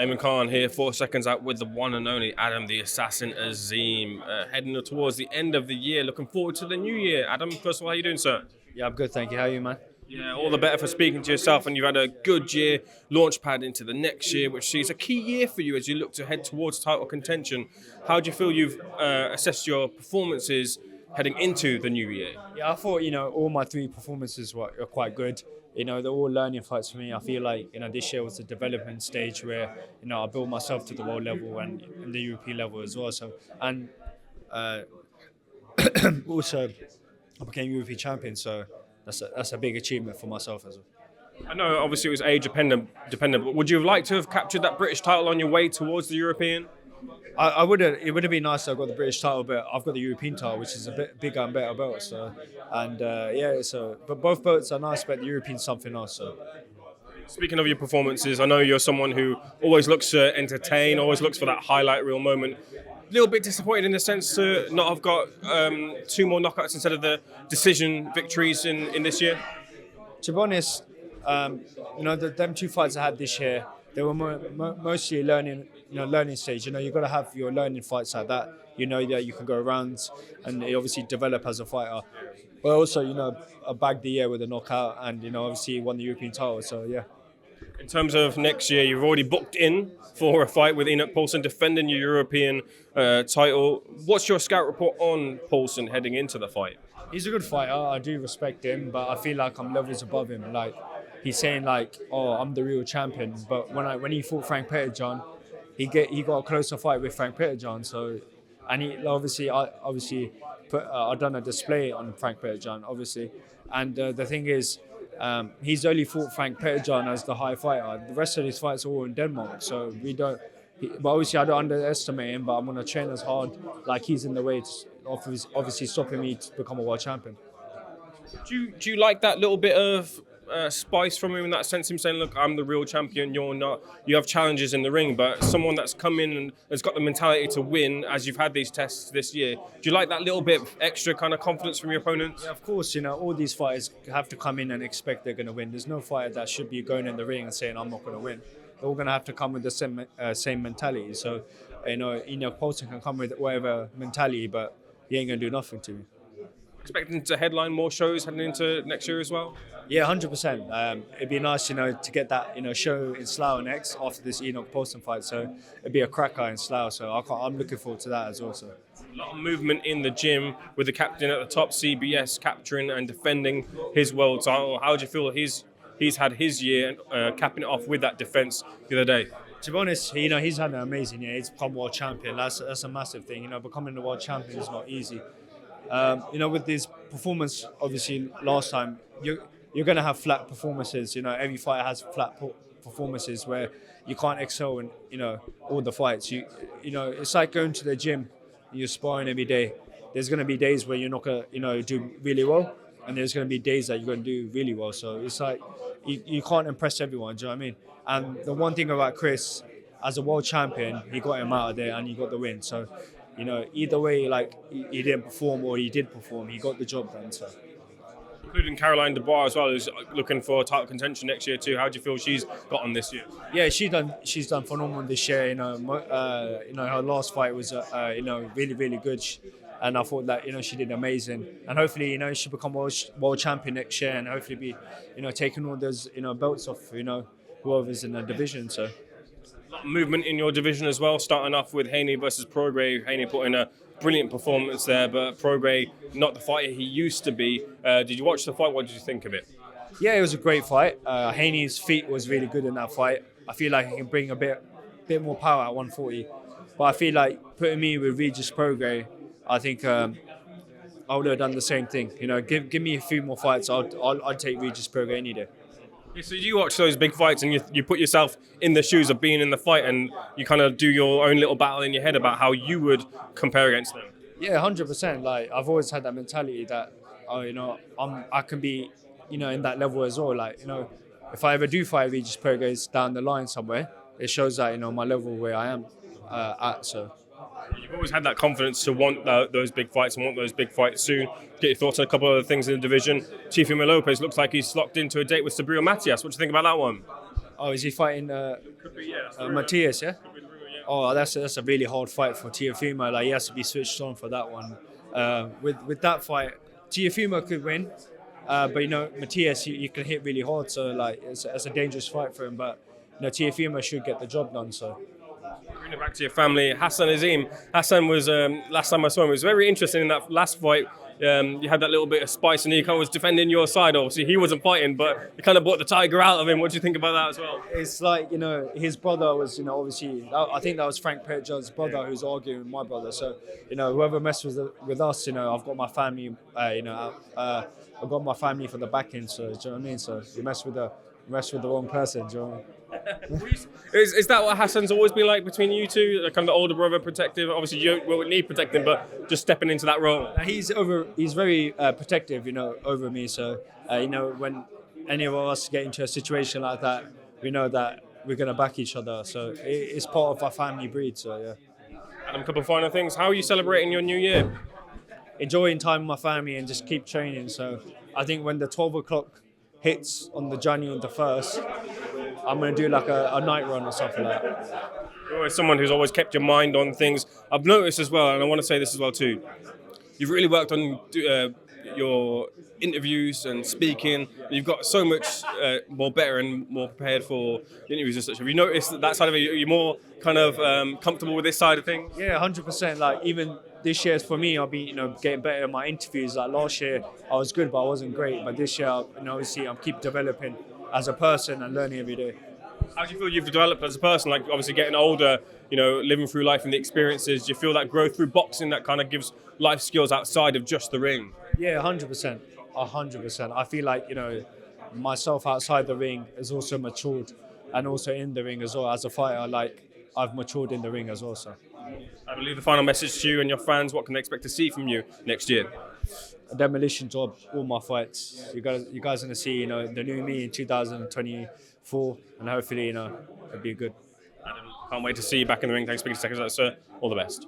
Eamon Khan here, 4 seconds out with the one and only Adam the Assassin Azim. Heading towards the end of the year, looking forward to the new year. Adam, first of all, how you doing, sir? Yeah, I'm good, thank you. How are you, man? Yeah, all the better for speaking to yourself, and you've had a good year, launch pad into the next year, which sees a key year for you as you look to head towards title contention. How do you feel you've assessed your performances heading into the new year? Yeah, I thought, all my three performances were quite good. They're all learning fights for me. I feel like, this year was a development stage where, I built myself to the world level and the European level as well. So, and also, I became European champion, so that's a big achievement for myself as well. I know obviously it was age dependent, but would you have liked to have captured that British title on your way towards the European? I would have. It would have been nice to have got the British title, but I've got the European title, which is a bit bigger and better belt. So, and but both belts are nice, but the European's something else. So. Speaking of your performances, I know you're someone who always looks to entertain, always looks for that highlight reel moment. A little bit disappointed in the sense to not have got 2 more knockouts instead of the decision victories in this year. To be honest, them 2 fights I had this year, they were mostly learning stage. You've got to have your learning fights like that. That you can go around and obviously develop as a fighter. But also, I bagged the year with a knockout and, obviously won the European title. So, yeah. In terms of next year, you've already booked in for a fight with Enoch Paulson defending your European title. What's your scout report on Paulson heading into the fight? He's a good fighter. I do respect him, but I feel like I'm levels above him. Like, he's saying oh, I'm the real champion. But when he fought Frank Petterjohn, he got a closer fight with Frank Petterjohn. So, and he I done a display on Frank Petterjohn, obviously. And the thing is, he's only fought Frank Petterjohn as the high fighter. The rest of his fights are all in Denmark, so we don't. But obviously, I don't underestimate him. But I'm gonna train as hard like he's in the way, obviously stopping me to become a world champion. Do you like that little bit of spice from him in that sense? Him saying, "Look, I'm the real champion. You're not. You have challenges in the ring, but someone that's come in and has got the mentality to win, as you've had these tests this year. Do you like that little bit of extra kind of confidence from your opponents?" Yeah, of course. All these fighters have to come in and expect they're going to win. There's no fighter that should be going in the ring and saying, "I'm not going to win." They're all going to have to come with the same mentality. So, Enoch Paulson can come with whatever mentality, but he ain't going to do nothing to me. Expecting to headline more shows heading into next year as well? Yeah, 100%. It'd be nice, to get that, show in Slough next after this Enoch Paulson fight. So it'd be a cracker in Slough. So I'm looking forward to that as well. So. A lot of movement in the gym with the captain at the top, CBS, capturing and defending his world title. How do you feel he's had his year, capping it off with that defence the other day? To be honest, he's had an amazing year. He's become world champion. That's a massive thing. Becoming the world champion is not easy. With his performance, obviously last time, you're going to have flat performances. Every fighter has flat performances where you can't excel in, all the fights. It's like going to the gym. You're sparring every day. There's going to be days where you're not going to, do really well, and there's going to be days that you're going to do really well. So it's like you can't impress everyone. Do you know what I mean? And the one thing about Chris, as a world champion, he got him out of there and he got the win. So, either way, he didn't perform or he did perform, he got the job done. So. Including Caroline Dubois as well, who's looking for title contention next year too. How do you feel she's got on this year? Yeah, she's done phenomenal this year. Her last fight was really, really good, and I thought that she did amazing. And hopefully she'll become world champion next year, and hopefully be taking all those belts off whoever's in the division. So. Movement in your division as well, starting off with Haney versus Prograis. Haney put in a brilliant performance there, but Prograis not the fighter he used to be. Did you watch the fight? What did you think of it? Yeah, it was a great fight. Haney's feet was really good in that fight. I feel like he can bring a bit more power at 140. But I feel like putting me with Regis Prograis, I think I would have done the same thing. Give me a few more fights, I'd take Regis Prograis any day. Yeah, so you watch those big fights and you put yourself in the shoes of being in the fight, and you kind of do your own little battle in your head about how you would compare against them. Yeah, 100%. Like, I've always had that mentality that I can be in that level as well. Like, if I ever do fight Regis Prograis down the line somewhere, it shows that my level where I am at. So. You've always had that confidence to want those big fights and want those big fights soon. Get your thoughts on a couple of other things in the division. Teofimo Lopez looks like he's locked into a date with Sabrina Matias. What do you think about that one? Oh, is he fighting Could be, yeah. Matthias? Yeah. Could be the rumor, yeah. Oh, that's a really hard fight for Teofimo. Like he has to be switched on for that one. With that fight, Teofimo could win, but you know Matthias, you can hit really hard, so like it's a dangerous fight for him. But you know Teofimo should get the job done. So. Bring it back to your family, Hassan Azim. Hassan was last time I saw him. It was very interesting in that last fight. You had that little bit of spice, and he kind of was defending your side. Obviously, he wasn't fighting, but you kind of brought the tiger out of him. What do you think about that as well? It's like, you know, his brother was, you know, obviously, I think that was Frank Petja's brother who's arguing with my brother. So, you know, whoever messes with us, you know, I've got my family, I've got my family for the backing. So, do you know what I mean? So, you mess with the wrong person, do you know what I mean? Is that what Hassan's always been like between you two? Kind of the older brother, protective. Obviously, you don't need protecting, but just stepping into that role. He's very protective, you know, over me. So, you know, when any of us get into a situation like that, we know that we're gonna back each other. So it's part of our family breed. So yeah. Adam, a couple of final things. How are you celebrating your new year? Enjoying time with my family and just keep training. So I think when the 12 o'clock hits on the January the 1st, I'm going to do like a night run or something like that. You're always someone who's always kept your mind on things. I've noticed as well, and I want to say this as well too, you've really worked on your interviews and speaking. You've got so much more better and more prepared for interviews and such. Have you noticed that side of it? You're more kind of comfortable with this side of things? Yeah, 100%. Like even this year for me, I'll be, you know, getting better in my interviews. Like last year, I was good, but I wasn't great. But this year, you know, obviously, I'm keep developing as a person and learning every day. How do you feel you've developed as a person? Like obviously getting older, you know, living through life and the experiences. Do you feel that growth through boxing that kind of gives life skills outside of just the ring? Yeah, 100%. 100%. I feel like, you know, myself outside the ring has also matured, and also in the ring as well. As a fighter, like I've matured in the ring as well. So. I believe the final message to you and your fans, what can they expect to see from you next year? A demolition job, all my fights. You guys are going to see, you know, the new me in 2024, and hopefully, you know, it'll be good. Adam, can't wait to see you back in the ring. Thanks for speaking to SecondsOut, sir. All the best.